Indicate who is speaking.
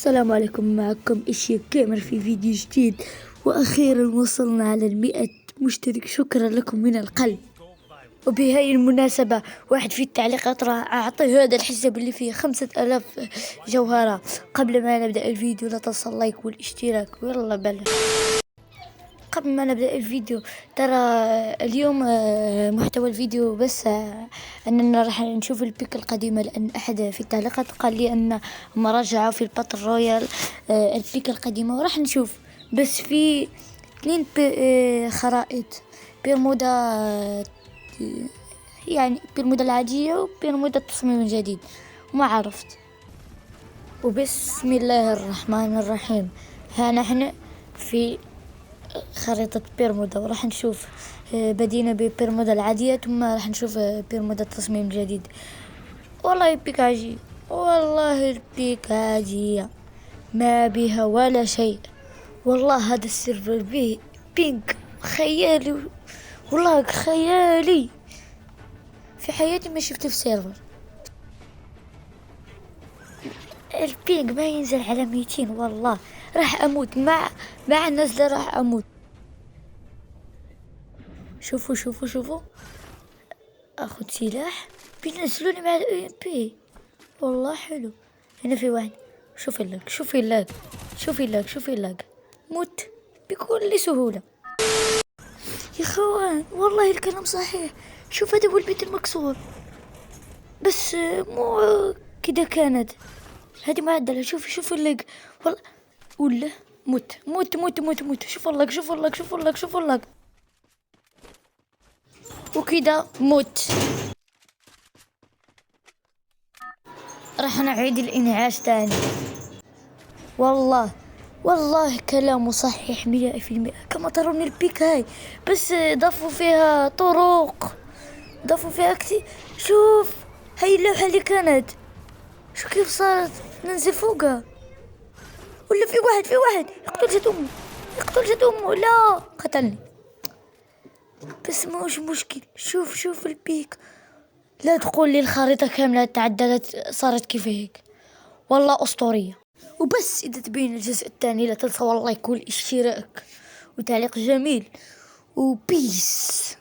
Speaker 1: السلام عليكم، معكم إشيا كامر في فيديو جديد. وأخيرا وصلنا على 100 مشترك، شكرا لكم من القلب. وبهاي المناسبة واحد في التعليقات راح أعطيه هذا الحساب اللي فيه 5000 جوهرة. قبل ما نبدأ الفيديو لا تنسى اللايك والاشتراك، ويلا بلا. قبل ما نبدأ الفيديو، ترى اليوم محتوى الفيديو بس أننا راح نشوف البيك القديمة، لأن أحد في التعليقات قال لي أن مراجعة في الباتل رويال البيك القديمة، وراح نشوف بس في 2 خرائط برمودا، يعني برمودا العادية وبرمودا التصميم الجديد، وما عرفت. وبسم الله الرحمن الرحيم، ها نحن في خريطة بيرمودا، وراح نشوف بدينا ببيرمودا العادية، ثم راح نشوف بيرمودا التصميم الجديد. والله البيك عجيب، والله البيك عادية ما بها ولا شيء. والله هذا السيرفر به بينك خيالي، والله خيالي، في حياتي ما شفته في سيرفر. البينج ما ينزل على 200، والله راح أموت مع النزلة، راح أموت. شوفوا شوفوا شوفوا، اخذ سلاح بينزلوني مع الام بي، والله حلو. هنا في واحد، شوفي اللاج شوفي اللاج شوفي اللاج شوفي اللاج، موت بكل سهولة يا خوان. والله الكلام صحيح، شوف هذا هو البيت المكسور، بس مو كده كانت هذه معدلة. شوفي اللاج والله، ولا موت موت موت موت موت. شوفوا اللاج شوفوا اللاج شوفوا اللاج شوفوا اللاج، وكده موت. راح نعيد الإنعاش تاني. والله كلامه صحيح 100%. كما ترون البيك هاي، بس ضافوا فيها طرق، ضافوا فيها كتير. شوف هاي اللوحة اللي كانت، شو كيف صارت ننزل فوقها. ولا في واحد يقتل جد أمه، لا قتلني، بس موش مشكل. شوف البيك، لا تقول لي الخريطة كاملة تعدلت صارت كيف هيك، والله أسطورية. وبس إذا تبين الجزء الثاني لا تنسى والله يكون اشتراك وتعليق جميل، وبيس.